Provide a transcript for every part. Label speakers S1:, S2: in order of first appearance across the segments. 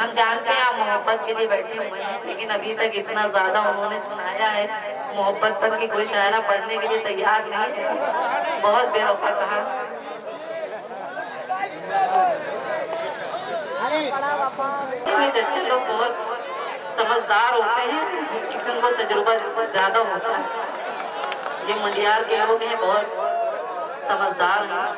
S1: हम जानते हैं आप मोहब्बत के लिए बैठे हुए हैं, लेकिन अभी तक इतना ज्यादा उन्होंने सुनाया है, मोहब्बत पर की कोई शायरा पढ़ने के लिए तैयार नहीं है। बहुत बेवफा कहा। चच्चे लोग बहुत समझदार होते हैं, लेकिन उनको तजुर्बा ज्यादा होता है। ये मंडियार के लोग हैं, बहुत समझदार हैं।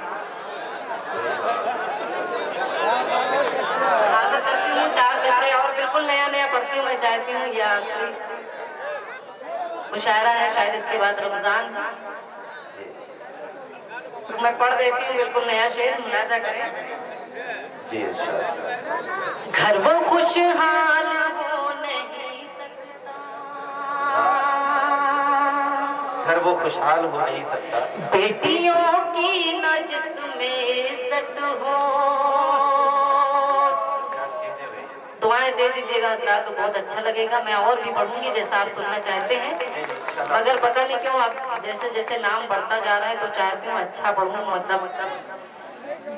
S1: आशा करती हूँ 4 कपड़े और बिल्कुल नया नया पढ़ती हूँ। मैं चाहती हूँ ये आखिरी मुशायरा है, शायद इसके बाद रमजान, तो मैं पढ़ देती हूँ बिल्कुल नया शेर, मुलाजा करें। घर वो खुशहाल हो नहीं सकता,
S2: घर वो खुशहाल हो नहीं सकता,
S1: बेटियों की न जिसमें इज्जत हो। दुआएं दे दीजिएगा तो बहुत अच्छा लगेगा। मैं और भी पढ़ूंगी जैसा आप सुनना चाहते हैं, मगर पता नहीं क्यों अब जैसे जैसे नाम बढ़ता जा रहा है तो चाहती हूँ अच्छा पढ़ूं। मतलब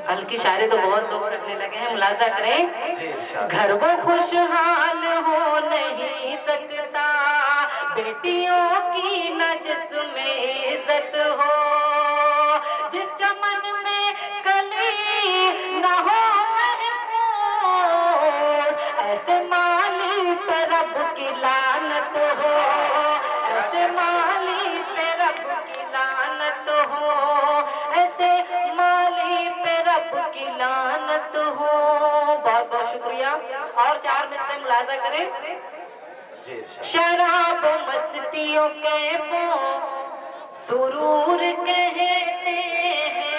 S1: हल्की शायरी तो बहुत लोग रखने लगे हैं, मुलाजा करें। घर वो खुशहाल हो नहीं सकता, बेटियों की न जिसमें इज्जत हो। जिस चमन में कली न हो महफूज, ऐसे माली पे रब की लानत हो। ऐसे माली पे रब की लानत हो। ऐसे माली पे रब की लानत हो। बहुत बहुत शुक्रिया। और 4 में से मुलाजा करें। शराब मस्तियों के वो सुरूर कहते हैं,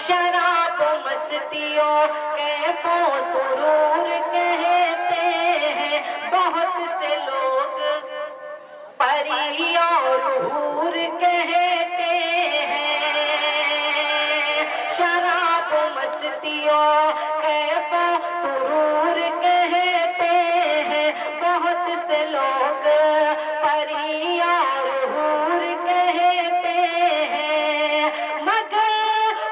S1: शराब मस्तियों के वो सुरूर कहते हैं। बहुत से लोग परी और हूर कहते हैं, शराब मस्तियों के वो सुरूर कहते हैं। बहुत से लोग परी और हूर कहते हैं, मगर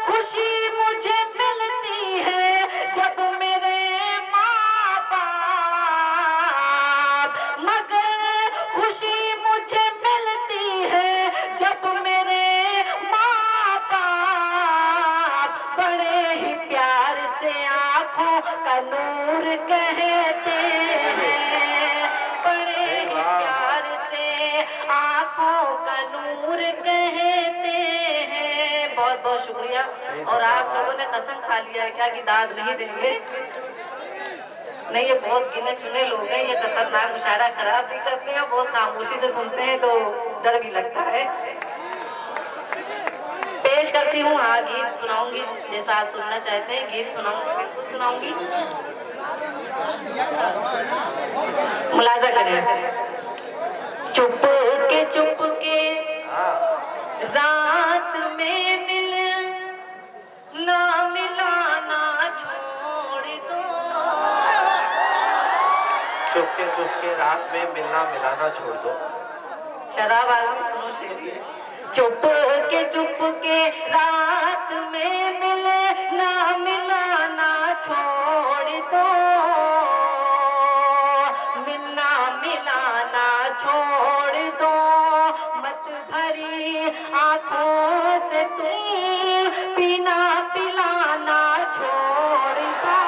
S1: खुशी मुझे मिलती है जब मेरे माँ बाप, मगर खुशी मुझे मिलती है जब मेरे माँ बाप बड़े ही प्यार से आंखों का नूर कहते हैं। बड़े ही प्यार से आंखों का नूर कहते हैं। बहुत बहुत शुक्रिया। और आप लोगों ने कसम खा लिया है क्या कि दाद नहीं देंगे? नहीं, ये बहुत गिने चुने लोग हैं, ये खतरनाक मुशायरा खराब भी करते हैं, बहुत खामोशी से सुनते हैं तो डर भी लगता है। पेश करती हूँ, हाँ गीत सुनाऊंगी जैसा आप सुनना चाहते हैं। गीत सुनाऊंगी, बिल्कुल सुनाऊंगी। मुलाजा करें। चुप के रात में मिल ना मिलाना छोड़ दो।
S2: चुपके रात में मिलना मिलाना छोड़ दो।
S1: शराब आगे सुनो शेरी। चुप के रात में मिल ना मिलाना छोड़ दो। मिलना मिलाना छोड़ दो। मत भरी आंखों से तुम पीना पिलाना छोड़ दो।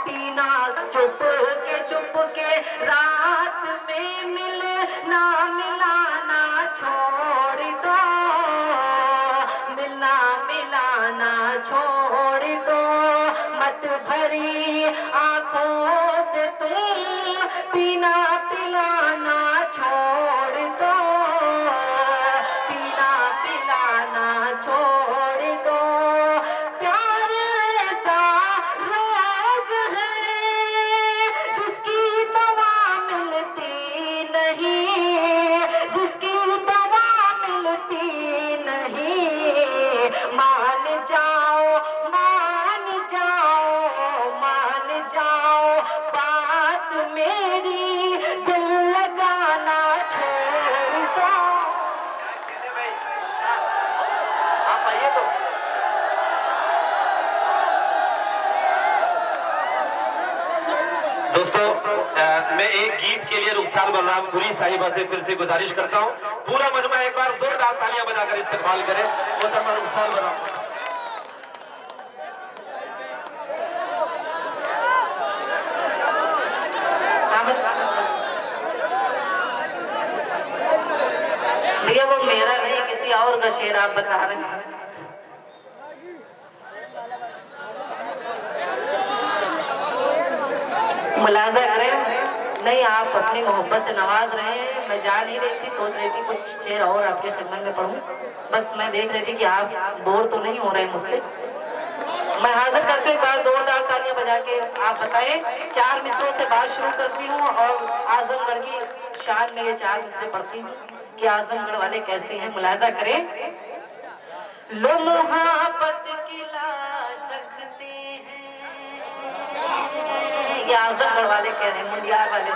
S1: पीना चुप के रात में मिल ना मिलाना छोड़ दो। मिलना मिलाना छोड़ दो। मत भरी आंखों से तुम पीना पिलाना छोड़ दो। पीना पिलाना छोड़ दो। प्यार ऐसा रोग है जिसकी दवा मिलती नहीं, जिसकी दवा मिलती नहीं। मान जाओ मान जाओ मान जाओ।
S2: मैं एक गीत के लिए रुखसार बलराम पुरी साहिबा से फिर से गुजारिश करता हूँ, पूरा मजमा एक बार जोरदार तालियां बजाकर इस्तेमाल करें। मोहतरमा रुखसार बलराम।
S1: भैया वो मेरा नहीं, किसी और का शेर आप बता रहे हैं। मुलाजा करें। नहीं, आप अपनी मोहब्बत से नवाज रहे हैं। मैं जा नहीं रही थी, सोच रही थी कुछ शेर और आपके खिदमत में पढ़ूं। बस मैं देख रही थी कि आप बोर तो नहीं हो रहे मुझसे। मैं हाजिर करके एक बार जोरदार तालियां बजा के आप बताएं। 4 मिसरों से बात शुरू करती हूँ और आजमगढ़ की शान में ये 4 मिसरे पढ़ती हूँ कि आजमगढ़ वाले कैसे हैं। मुलाजा करें। लो मोहब्बत की लाज रखते हैं, ये आजमगढ़ वाले कह रहे हैं, मुंडियार वाले।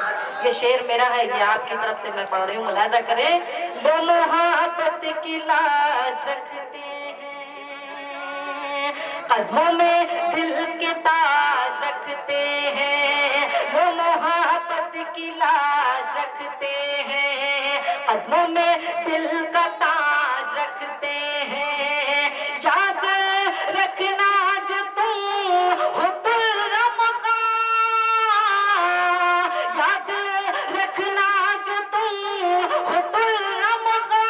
S1: ये शेर मेरा है, ये आपकी तरफ से मैं पढ़ रही हूँ। मुलाजा करें। लो मोहब्बत की लाज रखते हैं, कदमों में दिल के ताज रखते हैं। वो मोहब्बत की लाज रखते हैं, कदमों में दिल का ताज रखते हैं। याद रखना जो तुम हो तुर्रम का, याद रखना जो तुम हो तुर्रम का।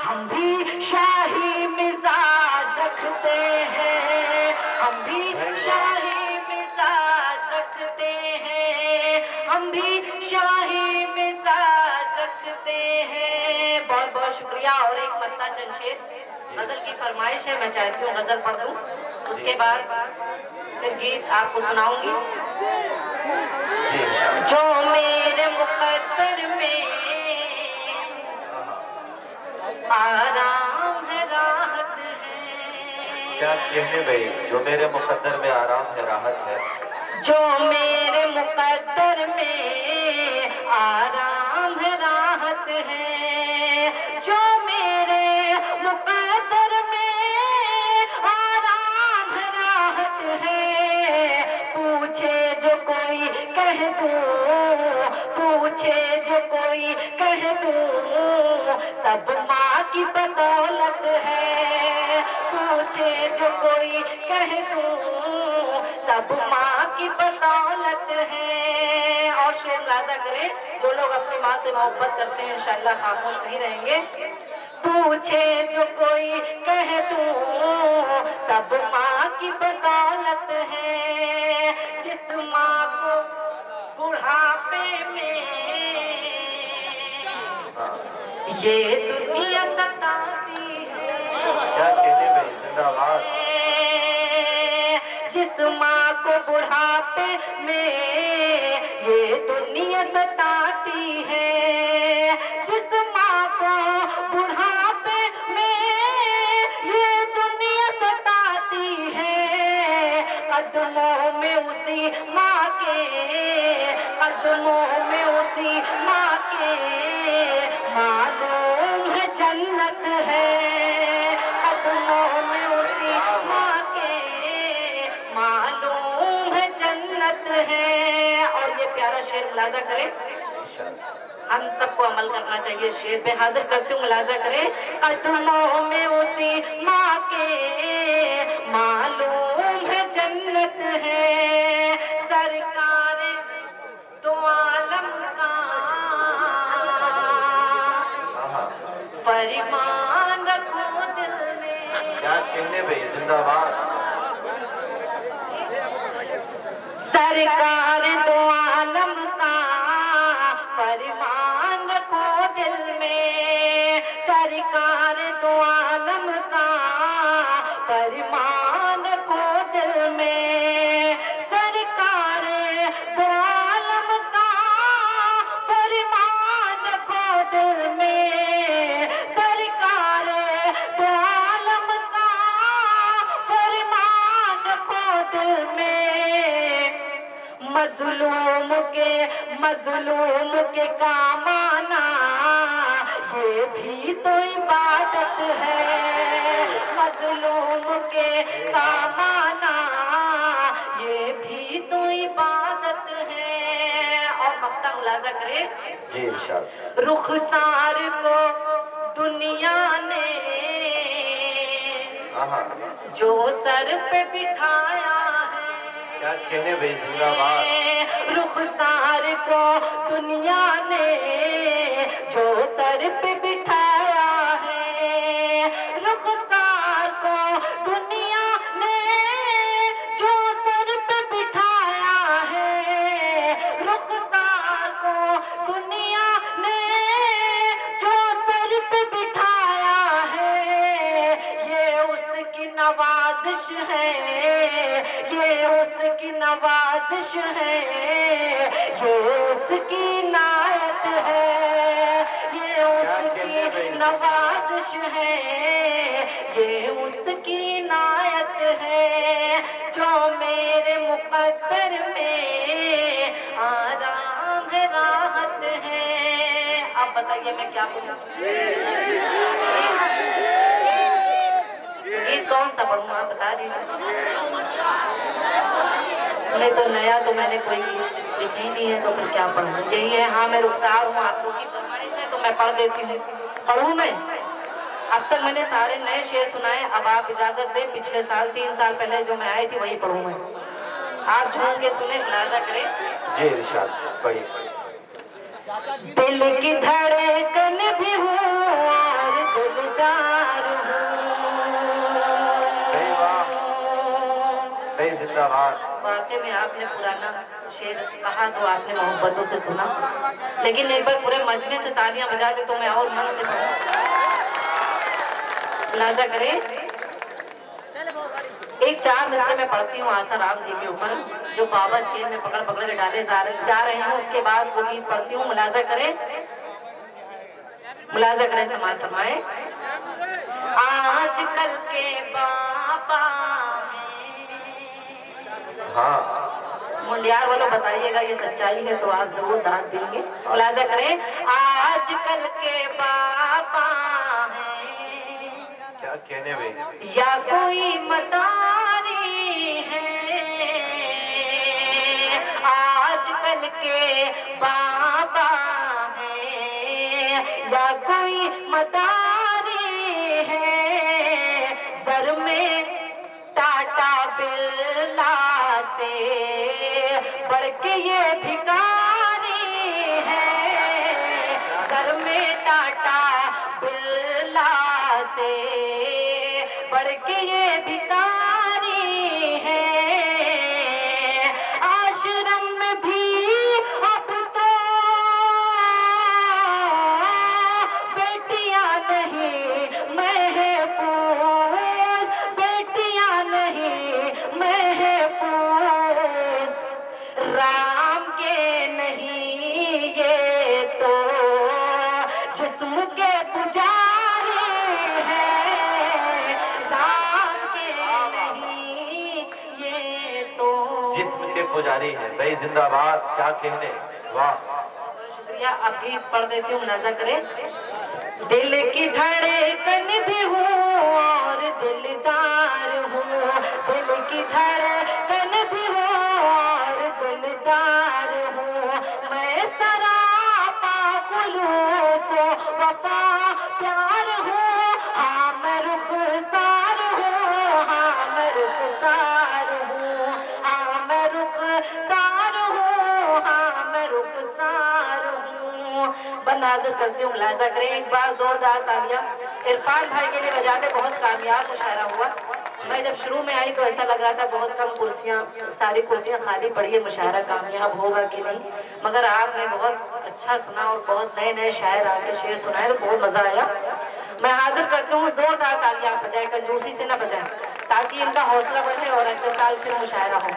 S1: हम भी शाही मिजाज रखते हैं, हम भी शाही मिजाज रखते हैं, हम भी शाही मिजाज रखते हैं। बहुत बहुत शुक्रिया। और एक मत्ता चंद शेर गजल की फरमाइश है, मैं चाहती हूँ गजल पढ़ दूं, उसके बाद फिर गीत आपको सुनाऊंगी। जो मेरे मुकद्दर में आराम है राहत है।
S2: क्या कहने भाई, जो मेरे मुकद्दर में आराम है राहत है।
S1: जो मेरे मुकद्दर में आराम है राहत है, जो मेरे मुकद्दर में आराम है राहत है। पूछे जो कोई कह दूं, पूछे जो कोई कह दूं, सब माँ की बदौलत है। पूछे जो कोई कह दूं, सब माँ की बदौलत है। और शेर मुलाजा करें, जो लोग अपनी माँ से मोहब्बत करते हैं इंशाअल्लाह खामोश नहीं रहेंगे। पूछे जो कोई कह दूं, सब माँ की बदौलत है। जिस माँ को बुढ़ापे में ये दुनिया सताती है,
S2: क्या कहने भाई, जिंदाबाद।
S1: जिस माँ को बुढ़ापे में ये दुनिया सताती है, जिस माँ को बुढ़ापे में ये दुनिया सताती है। कदमों में उसी माँ के, कदमों में उसी माँ के मालूम है जन्नत है। कदमों में उसी माँ के मालूम है जन्नत है। और ये प्यारा शेर मुलाजा करें, हम सबको अमल करना चाहिए। शेर पे हाजिर करते हुए मुलाजा करें। कदमों में उसी माँ के मालूम है जन्नत है। सरकार दो आलम का फरमान रखो दिल में।
S2: क्या कहने भाई, जिंदाबाद।
S1: सरकार दो आलम का फरमान रखो दिल में। सरकार दो आलम का फरमान रखो दिल में। सरकार दो आलम का फरमान रखो दिल में। सरकार दो आलम का फरमान रखो दिल में। मजलूम के काम आना ये भी तो इबादत है। मजलूम के काम आना ये भी तो इबादत मुलाजा करें।
S2: जी इरशाद।
S1: रुखसार को दुनिया ने जो सर पे बिठाया है,
S2: क्या कहने भाई, जिंदाबाद।
S1: रुखसार को दुनिया ने जो सर पे बिठाया है, रुखसार को दुनिया ने जो सर पे बिठाया है, रुखसार को दुनिया ने जो सर पे बिठाया है, ये उसकी नवाजिश है, ये उसकी नवाजिश है, ये उसकी नायत है, ये उसकी नवाजिश है, ये उसकी नायत है, जो मेरे मुकद्दर में आराम है, राहत है। अब बताइए मैं क्या बोलूं? ये कौन सा पढ़ूं, आप बता दीजिए। नहीं तो नया तो मैंने कोई लिखी ही नहीं है, तो फिर क्या पढ़ूं? यही है, हाँ मैं रुखसार हूँ, आप लोग की फरमाइश है तो मैं पढ़ देती हूँ। पढ़ूं मैं? अब तक मैंने सारे नए शेर सुनाए, अब आप इजाजत दें पिछले साल 3 साल पहले जो मैं आई थी वही पढ़ूं मैं। आप झूम के सुने, मुलाजा करें।
S2: जी इरशाद, पढ़िए।
S1: दिल की धड़कन भी हूँ और दिलदार हूँ।
S2: जिंदाबाद।
S1: वाकई में आपने पुराना शेर कहा तो आपने मोहब्बतों से सुना, लेकिन एक बार पूरे मजमे से तालियां बजा दे तो मैं और मन से मुलाजा करें। एक 4 हिस्से में पढ़ती हूँ आशा राम जी के ऊपर, जो बाबा चेन में पकड़ पकड़ के डाले जा रहे हैं। उसके बाद वो गीत पढ़ती हूँ, मुलाजा करें, मुलाजा करें, समाज फरमाए। आजकल के बाबा मुंडियार वालों बताइएगा ये सच्चाई है तो आप जरूर दाद देंगे। मुलाजा करें। आजकल के बाबा हैं,
S2: क्या कहने भाई,
S1: या कोई मदारी है, आजकल के बाबा हैं, या कोई मदारी है, सर में टाटा बिरला से बढ़ के ये भिखारी है, सर में टाटा बिरला से बढ़ के ये भिखारी है। आश्रम में भी अब तो बेटियां नहीं महफूज, बेटियां नहीं महफूज, राम के नहीं ये तो जिस्म के पुजारी है, राम के नहीं ये तो
S2: जिस्म के पुजारी है भाई, जिंदाबाद। क्या कहने, वाह
S1: शुक्रिया। अब गीत पढ़ देती हूँ, मुलाजा करें। दिल की धड़कन भी हूँ और दिलदार हूँ, दिल की धड़कन भी हूँ और दिलदार हूँ, मैं सरापा खुलूस वफा प्यार हूँ, हाँ मैं रुखसार हूँ, हाँ मैं रुखसार हूँ, हाँ मैं रुखसार हूँ, हाँ मैं रुखसार हूँ। बनाजत करती हूँ, मुलाजा करें। एक बार जोरदार तालियां इरफान भाई के लिए बजा दे। बहुत कामयाब मुशायरा हुआ। मैं जब शुरू में आई तो ऐसा लग रहा था बहुत कम कुर्सियां, सारी कुर्सियां खाली पड़ी है, मुशायरा कामयाब होगा कि नहीं, मगर आपने बहुत अच्छा सुना और बहुत नए नए शायर आके शेर सुनाए तो बहुत मजा आया। मैं हाजिर करती हूँ, जोरदार तालियां बजाए, कंजूसी से न बजाए, ताकि इनका हौसला बढ़े और अगले साल फिर मुशायरा हो।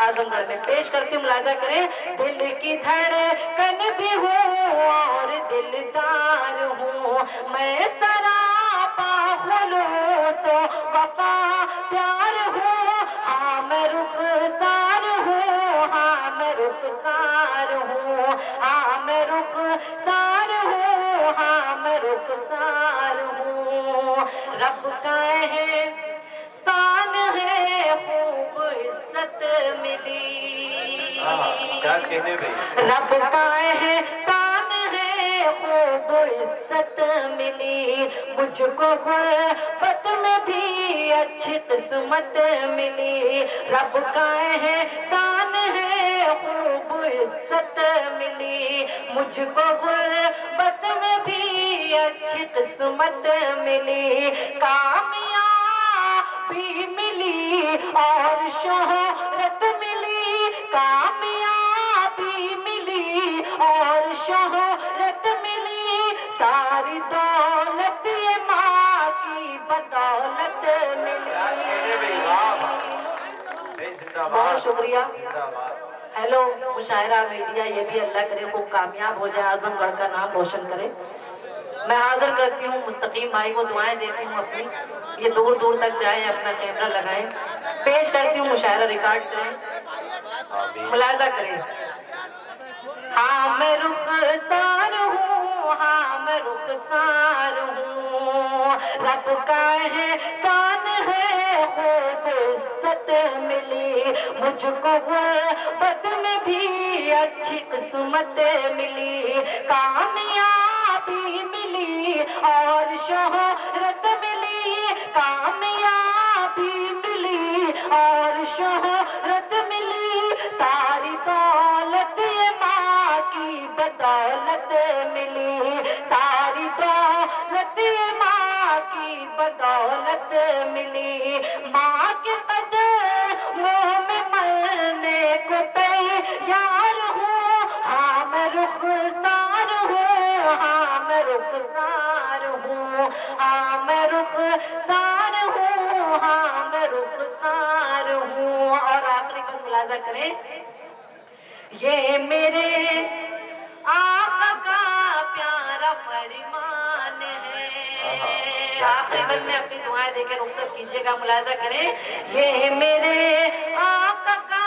S1: आजमगढ़ में पेश करती हूँ, मुलाजा करें। दिल की धड़कन भी हूँ और दिलदार हूँ, मैं सरापा खुलूस वफा प्यार हूँ, हाँ मैं रुखसार हूँ, हाँ मैं रुखसार हूँ, हाँ मैं रुखसार हूँ, हाँ मैं रुखसार हूँ। रब का है शान है, खूब इज्जत मिली।
S2: क्या कहने भाई,
S1: रब का एहसान है, खूब इज्जत मिली मुझको, गुर्बत में भी अच्छी किस्मत मिली। रब का एहसान है, खूब इज्जत मिली मुझको, गुर्बत में भी अच्छी किस्मत मिली। कामयाबी मिली और शोहरत मिली, कामयाबी मिली और शोहरत मिली, सारी दौलत ये माँ की बदौलत मिली। बहुत शुक्रिया। हेलो मुशायरा मीडिया, ये भी अल्लाह करे खूब कामयाब हो जाए, आजमगढ़ का नाम रोशन करे। मैं हाजिर करती हूँ मुस्तकीम भाई को, दुआएं देती हूँ अपनी, ये दूर दूर तक जाए, अपना कैमरा लगाएं। पेश करती हूँ मुशायरा, रिकॉर्ड करें, मुलाजा करें। हाँ मैं रुखसार हूँ, हाँ मैं रुखसार हूँ, रब का एहसान है, खूब इज्जत मिली मुझको, गुर्बत में भी अच्छी किस्मत मिली। कामयाबी मिली और शोहरत मिली, कामयाबी मिली और शोहरत मिली, सारी दौलत ये माँ की बदौलत मिली, सारी दौलत ये माँ की बदौलत मिली। माँ के कदमों में मरने को तैयार हूँ, हाँ मैं रुखसार हूँ, हाँ मैं रुखसार हूँ, हाँ मैं रुखसार हूँ, हाँ मैं रुखसार हूँ। और आखिरी बात मुलाजा करें, ये मेरे आका का प्यारा फरमान है। आखिरी बंद में अपनी दुआएं देकर रुखसत कीजिएगा, मुलाजा करें। ये मेरे आका का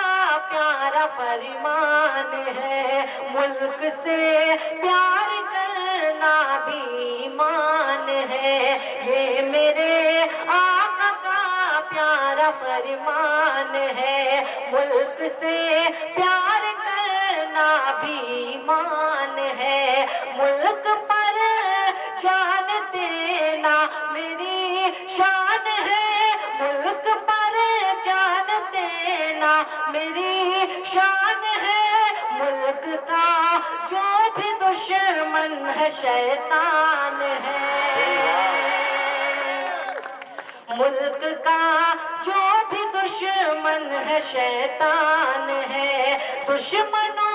S1: प्यारा फरमान है, मुल्क से प्यार करना भी ईमान है। ये मेरे आका का प्यारा फरमान है, मुल्क से प्यार करना भी ईमान है। मुल्क पर जान देना मेरी शान है, मुल्क पर जान देना मेरी शान है। मुल्क का जो भी दुश्मन है शैतान है, मुल्क का जो भी दुश्मन है शैतान है। दुश्मनों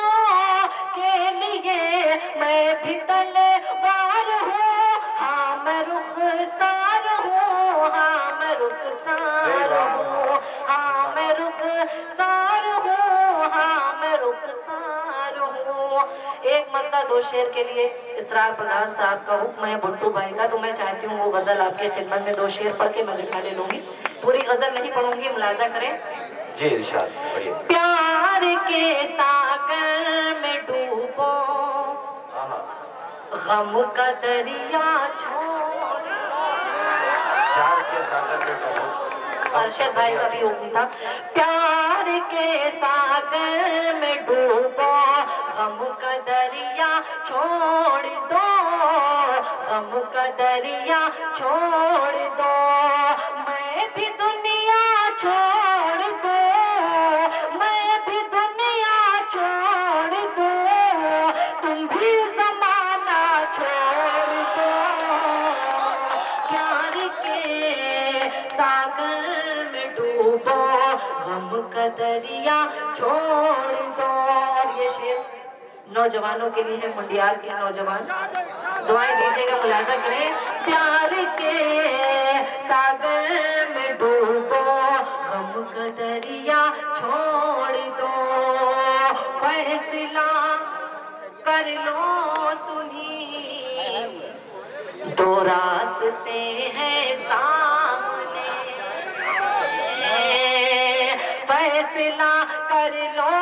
S1: के लिए मैं भी तलवार हूँ, हाँ मैं रुखसार हूँ, हाँ मैं रुखसार हूँ, हाँ मैं रुखसार हूँ, हाँ मैं रुखसार हूँ। एक मरतबा दो शेर के लिए इसरार प्रधान साहब का हुक्म है भुट्टू भाई का, तो मैं चाहती हूँ वो गजल आपके खिदमत में दो शेर पढ़ के मैं जगह ले लूंगी। पूरी गजल नहीं पढ़ूंगी, मुलाजा करें
S2: जी इरशाद पढ़िए।
S1: प्यार के सागर में डूबो, गम का दरिया छोड़,
S2: प्यार के सागर में डूबो,
S1: अरशद भाई का भी हुक्म था। प्यार के सागर में डूबो, गम का दरिया छोड़ दो, गम का दरिया छोड़ दो। मैं भी दुनिया छोड़ दो, मैं भी दुनिया छोड़ दो, तुम भी जमाना छोड़ दो। प्यार के सागर में डूबो, गम का दरिया छोड़ दो। और ये शेर नौजवानों के लिए है, मुंडियार के नौजवान, दुआएं दीजिएगा, मुलाजा करें। प्यार के सागर में डूबो, गम का दरिया छोड़ दो, फैसला कर लो तुम्हीं, दो रास्ते हैं सामने, फैसला कर लो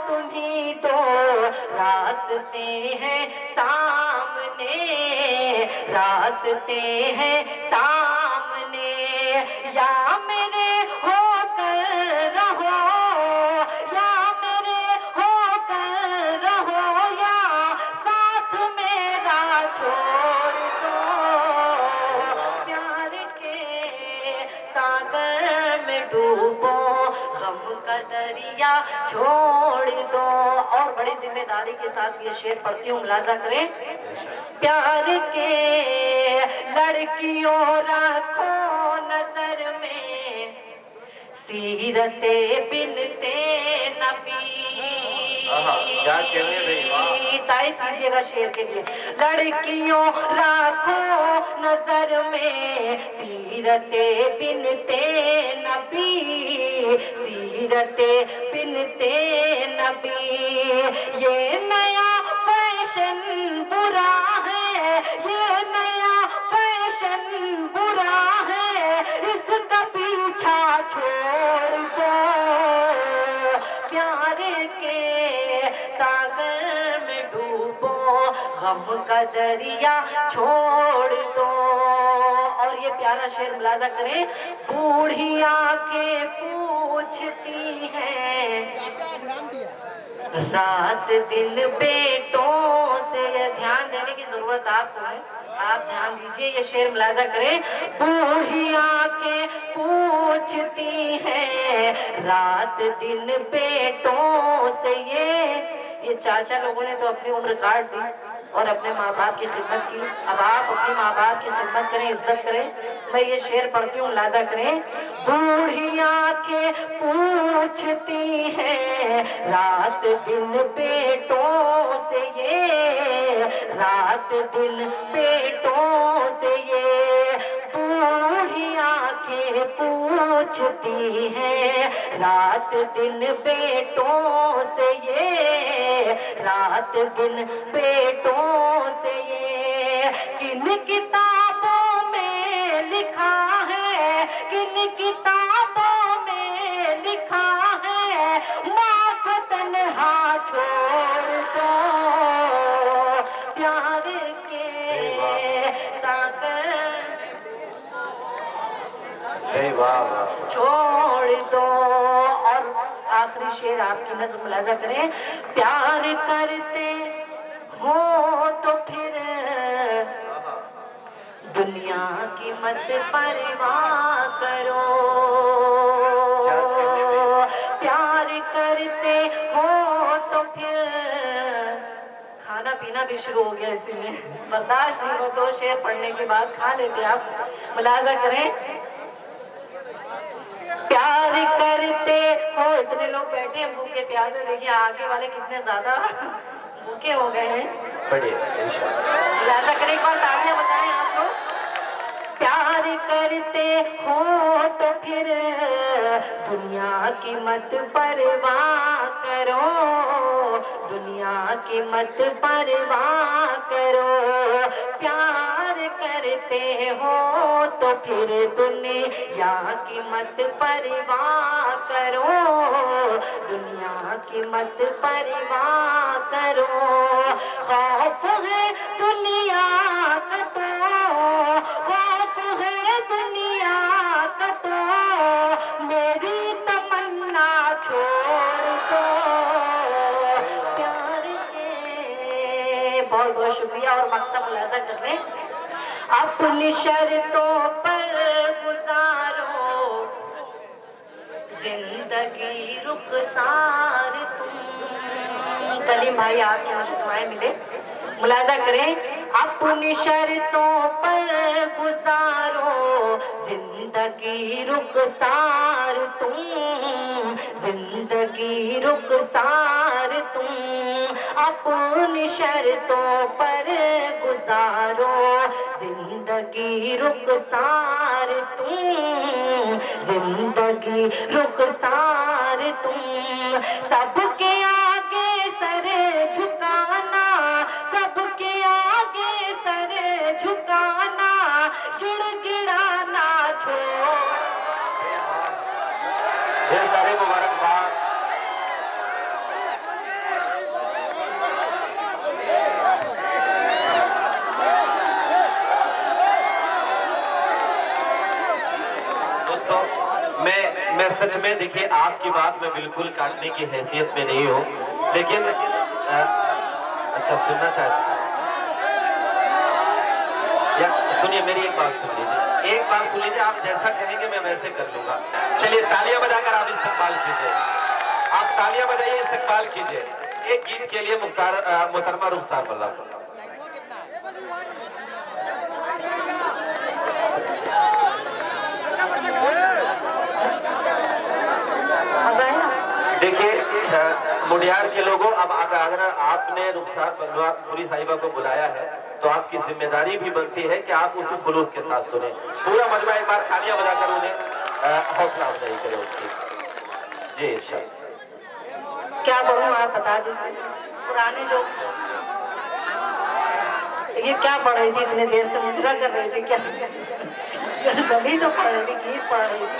S1: तुम्हीं, दो रास्ते हैं सामने, रास्ते हैं सामने। या मेरे होकर रहो, या मेरे होकर का दरिया छोड़ दो। और बड़ी जिम्मेदारी के साथ ये शेर पढ़ती हूँ, मुलाजा करें। प्यार के लड़कियों रखो नजर में, सीरते बिनते नबी। तारीफ कीजिएगा शेर के लिए। लड़कियों रखो नजर में, सीरते बिनते नबी, सीरते बिनते नबी। ये नया फैशन बुरा है, ये नया फैशन बुरा है, इसका पीछा छोड़ दो। प्यार के सागर में डूबो, गम का दरिया छोड़ दो। और ये प्यारा शेर मुलाजा करें। बूढ़िया के पूछती हैं रात दिन बेटों से, ध्यान देने की जरूरत आपको है, आप ध्यान दीजिए, ये शेर मुलाजा करें। बूढ़िया के पूछती है रात दिन बेटों से, ये चाचा लोगों ने तो अपनी उम्र काट दी और अपने माँ बाप की खिदमत की। अब आप अपने माँ बाप की खिदमत करें, इज्जत करें। मैं ये शेर पढ़ती हूँ, मुलाजा करें। बूढ़िया के पूछती है रात दिन बेटों से, ये रात दिन बेटों से, ये बूढ़िया के पूछती है रात दिन बेटों से, ये रात दिन बेटों से। ये किन किताबों में लिखा है, किन किताबों में लिखा है, माँ को तन्हा छोड़ दो। प्यार के सागर छोड़ दो। और आखिरी शेर आपकी नज़र मुलाजा करें। प्यार करते हो तो फिर दुनिया की मत परवाह करो। प्यार करते हो तो फिर, खाना पीना भी शुरू हो गया इसी में, बर्दाश्त नहीं हो तो शेर पढ़ने के बाद खा लेते आप। मुलाजा करें। प्यार करते हो, इतने लोग बैठे हैं भूखे प्यासे, देखिए आगे वाले कितने ज्यादा भूखे हो गए हैं। मुलाजा करें, एक बार तालियां बजाएं आप लोग। प्यार करते हो तो फिर दुनिया की मत परवाह करो, दुनिया की मत परवाह करो। प्यार करते हो तो फिर दुनिया की मत परवाह करो, दुनिया की मत परवाह करो। खौफ है दुनिया का तो, खौफ है दुनिया का तो, मेरी तमन्ना छोड़ दो। प्यार के बहुत बहुत शुक्रिया और मकता मुलाजा कर रहे हैं। अपनी शर्तों पर गुजारो जिंदगी रुखसार तुम। कलीम भाई आपके यहाँ दुआएं मिले, मुलाजा करें। अपनी शर्तों पर गुजारो जिंदगी रुखसार तुम, जिंदगी रुखसार तुम। अपनी शर्तों पर गुजारो जिंदगी रुखसार तुम, जिंदगी रुखसार तुम। सबके आगे सर झुकाना, सबके आगे सर झुकाना, गिड़गिड़ाना छोड़।
S2: ढेर सारे मुबारकबाद। दोस्तों मैं सच में, देखिए आपकी बात में बिल्कुल काटने की हैसियत में नहीं हूँ, लेकिन अच्छा सुनना चाहते या सुनिए, मेरी एक बात सुन लीजिए, एक बात सुन लीजिए, आप जैसा कहेंगे मैं वैसे कर लूंगा। चलिए तालियां बजाकर आप इस्तेमाल कीजिए। आप तालियां बजाइए, इस्तकबाल कीजिए एक गीत के लिए मोहतरमा रुखसार मल्ला। देखिए मुडियार के लोगों, अब अगर आपने रुखसार पुरी साहिबा को बुलाया है तो आपकी जिम्मेदारी भी बनती है कि आप उसी खुलूस के साथ सुने। पूरा मजमा एक बार तालियां बजाकर उन्हें हौसला अफजाई करें उसकी। जी इरशाद।
S1: क्या बोलूं, आप बता दीजिए। पुराने जो ये क्या पढ़ रही थी इतने देर से, मुद्रा कर रही थी क्या? गली तो पढ़ रही थी, गीत पढ़ रही थी।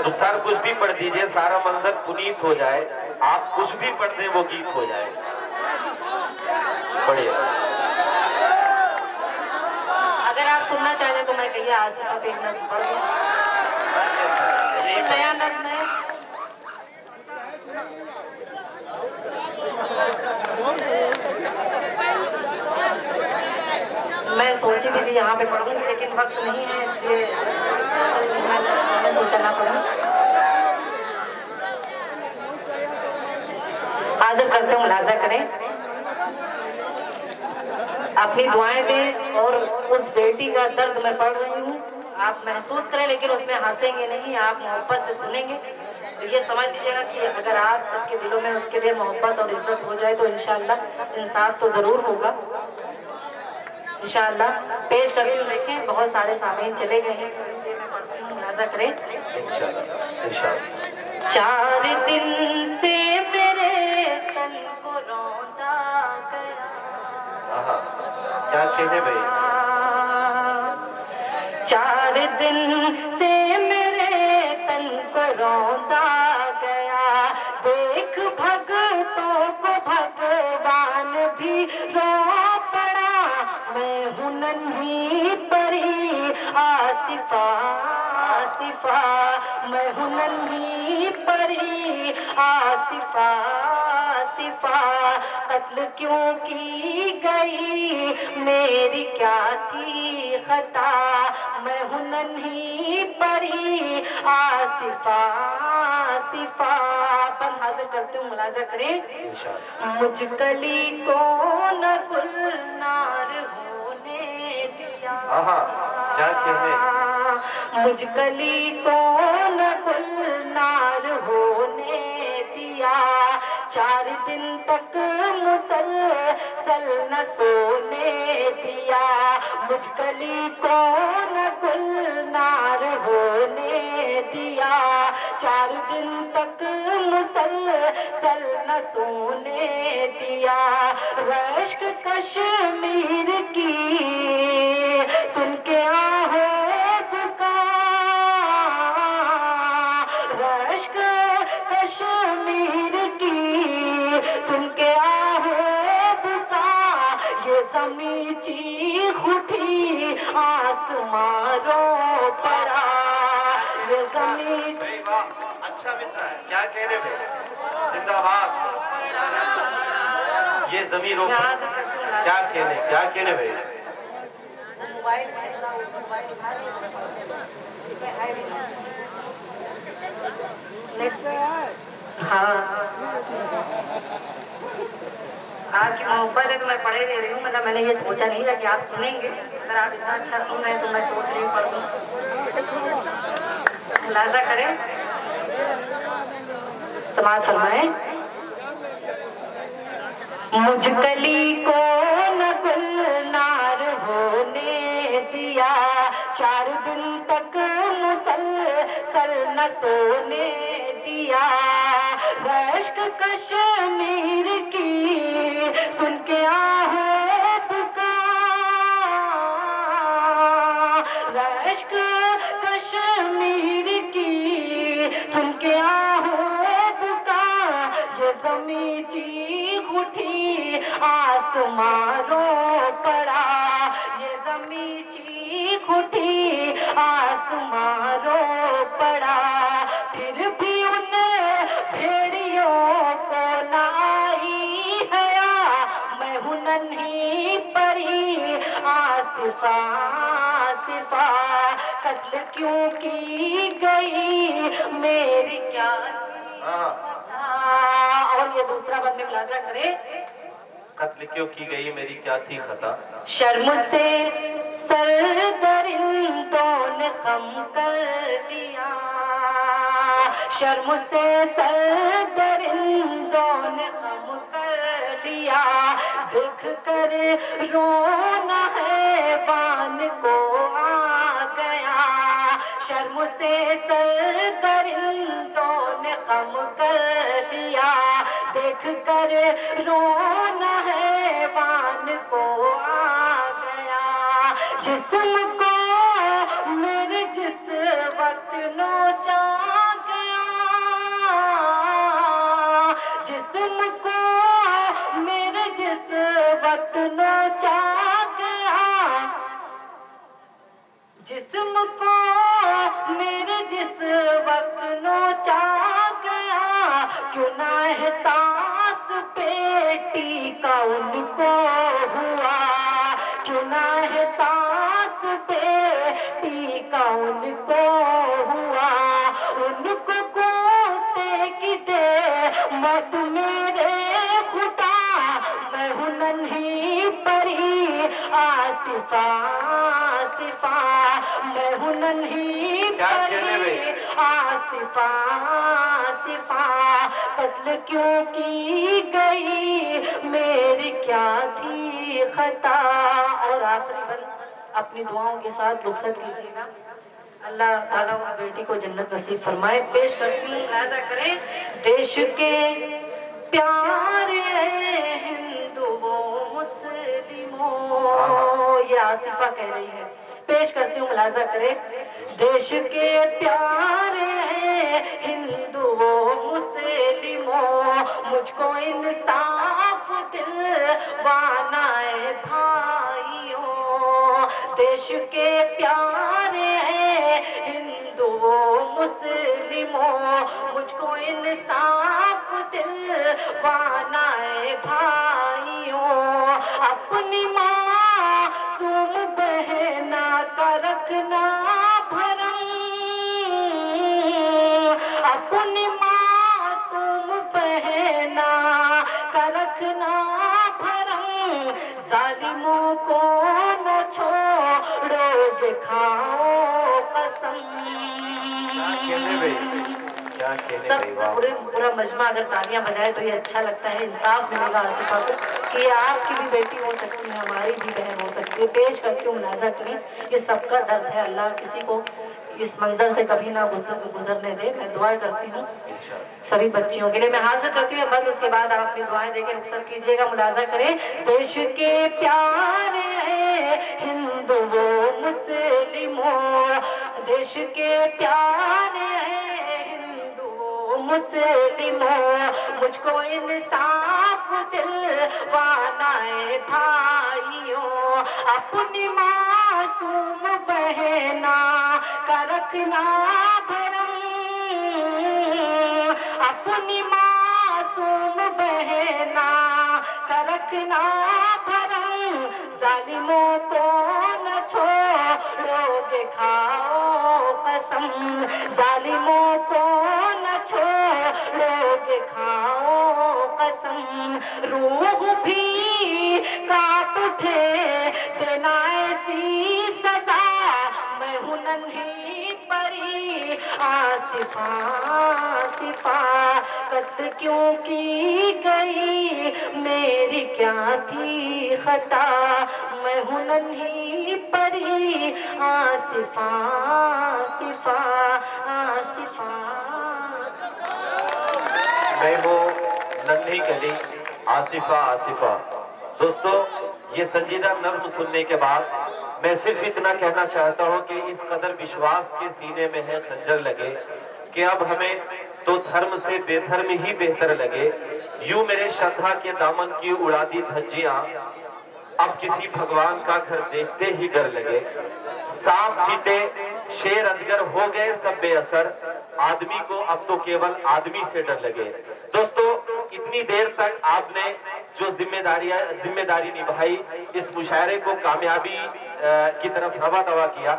S2: रुखसार कुछ भी पढ़ दीजिए, सारा मंजर पुनीत हो जाए। आप कुछ भी पढ़ दें वो गीत हो जाए। बढ़िया।
S1: अगर आप सुनना चाहते तो मैं कहिए आज से आप एक नज़्म पढ़ दो। नया नज़्म है। मैं सोची भी थी यहाँ पे पढ़ूंगी लेकिन वक्त नहीं है, इसलिए सोचना पड़ा। हाजिर करते हैं, मुलाजा करें, अपनी दुआएं दें और उस बेटी का दर्द मैं पढ़ रही हूँ आप महसूस करें, लेकिन उसमें हंसेंगे नहीं, आप मोहब्बत से सुनेंगे। तो ये समझ लीजिएगा कि अगर आप सबके दिलों में उसके लिए मोहब्बत और इज्जत हो जाए तो इंशाअल्लाह इंसाफ तो जरूर होगा। इंशाअल्लाह पेश करती हूँ। देखें बहुत सारे सामीन चले गए हैं, मैं पढ़ती हूँ, मुलाजा करें। चार दिन से मेरे तन को रौंदा गया,
S2: क्या कहने भाई?
S1: 4 दिन से मेरे तन को रौंदा गया, देख भगतों को भगवान भी रो पड़ा, मैं हूँ नन्ही परी आसिफा आसिफा, मैं हूँ नन्ही परी आसिफा आसिफा, कत्ल क्यों की गई मेरी क्या थी खता, मैं हूँ नन्ही परी आसिफा आसिफा। बंद हाजिर करती हूँ, मुलाजा करें। मुझ कली को न गुलनार होने दिया,
S2: क्या कहने?
S1: मुझ कली को न गुलनार होने दिया, 4 दिन तक मुसलसल न सोने दिया, मुझ कली को न गुलनार होने दिया, 4 दिन तक मुसलसल न सोने दिया, रश्क कश्मीर की सुन के आहो रश्क कश्मीर की सुन के आहो बुका, ये ज़मीं चीख उठी आसमां रो पड़ा, ये ज़मीं।
S2: अच्छा मिसरा है, क्या कह रहे थे? जिंदाबाद। ये ज़मीं रो क्या कहने भाई?
S1: हाँ, आपकी मोहब्बत है तो मैं पढ़े दे रही हूँ, मतलब मैंने ये सोचा नहीं था कि आप सुनेंगे। अगर आप इतना अच्छा सुन रहे हैं तो मैं सोच रही हूँ पढ़ूँ। मुलाजा करें, समाअत फरमाएं। मुझ कली को न गुलनार होने दिया, 4 दिन तक मुसलसल न सोने दिया, रश्क कश्मीर की सुन के आहो पुकार, रश्क कश्मीर की सुन के आहो पुकार, ये ज़मीं चीख उठी आसमां रो पड़ा, ये ज़मीं चीख उठी आसमां रो पड़ा, फिर भी उन भेड़ियों को न आई हया, मैं हूँ नन्ही परी आस आसिफा आसिफा कत्ल क्यों की गई मेरी क्या। और ये दूसरा बंद में मुलाजा करें।
S2: कत्ल क्यों की गई मेरी क्या थी खता।
S1: शर्म से सर दरिंदों ने खम कर लिया, शर्म से सर दरिंदों ने खम कर लिया, देख कर रोना है बान को आ गया, शर्म से सर दरिंदों ने खम कर लिया, देख कर रोना है बान को आ गया, जिस्म को मेरे जिस वक्त नोचा गया, जिस्म को मेरे जिस वक्त नोचा गया, जिस्म को मेरे जिस वक्त नोचा गया, क्यों ना एहसास बेटी का उनको हुआ, क्यों ना एहसास बेटी का उनको हुआ, उनको गोते की दे मौत मेरे खुदा, मैं हूँ नन्ही परी आसिफा आसिफा, मैं हूँ नन्ही परी आसिफा आसिफा, कत्ल क्यों की गई मेरी क्या थी खता। और आखिरी बंद अपनी दुआओं के साथ रुखसत कीजिएगा। अल्लाह ताला उस बेटी को जन्नत नसीब फरमाए। पेश करती हूँ, मुलाजा करें। देश के प्यारे हिंदुओं मुस्लिमों, ये आसिफा कह रही है। पेश करती हूँ, मुलाजा करें। देश के प्यारे हिंदुओं मुस्लिमों, मुझको इंसाफ दिलवाना है भाइयों, देश के प्यारे हिंदुओं मुस्लिमों, मुझको इंसाफ दिलवाना है भाइयों, अपनी मासूम बहना का रखना भरम, अपनी मासूम बहना का रखना भरम, जालिमों को न छोड़ोगे खाओ कसम। सब पूरा मजमा अगर तालियां बजाए तो ये अच्छा लगता है, इंसाफ मिलेगा आसिफा को कि आपकी भी बेटी हो सकती है, हमारी भी बहन हो सकती है। पेश करती हूँ, मुलाजा करें। ये सबका दर्द है, अल्लाह किसी को इस मंजर से कभी ना गुजरने दे। मैं दुआ करती हूँ सभी बच्चियों के लिए। मैं हाजिर करती हूँ बंद, उसके बाद आप अपनी दुआएं देकर रुखसत कीजिएगा। मुलाजा करें। देश के प्यारे हिंदुओं मुस्लिमों, देश के प्यारे हिंदुओं मुस्लिमों, मुझको इंसाफ दिलवाना है भाइयों, अपनी मासूम बहना का रखना भरम, अपनी मासूम बहना का रखना भरम, जालिमों को न छोड़ोगे खाओ कसम, जालिमों को न छोड़ोगे खाओ कसम, रूह भी कांप उठे देना ऐसी सजा, मैं हूँ नन्ही परी आसिफा आसिफा, कत्ल क्यों की गई मेरी क्या थी खता, मैं हूँ नन्ही परी आसिफा आसिफा आसिफा।
S2: मैं हूँ नन्ही कली आसिफा आसिफा। दोस्तों, ये संजीदा नज़्म सुनने के बाद मैं सिर्फ इतना कहना चाहता हूँ कि इस कदर विश्वास के सीने में है खंजर लगे कि अब हमें तो धर्म से बेधर्म ही बेहतर लगे। यूं मेरे श्रद्धा के दामन की उड़ा दी धज्जियां, अब किसी भगवान का घर देखते ही डर लगे। सांप चीते शेर अजगर हो गए सब बेअसर, आदमी को अब तो केवल आदमी से डर लगे। दोस्तों, इतनी देर तक आपने जो जिम्मेदारी निभाई, इस मुशायरे को कामयाबी की तरफ रवा दवा किया।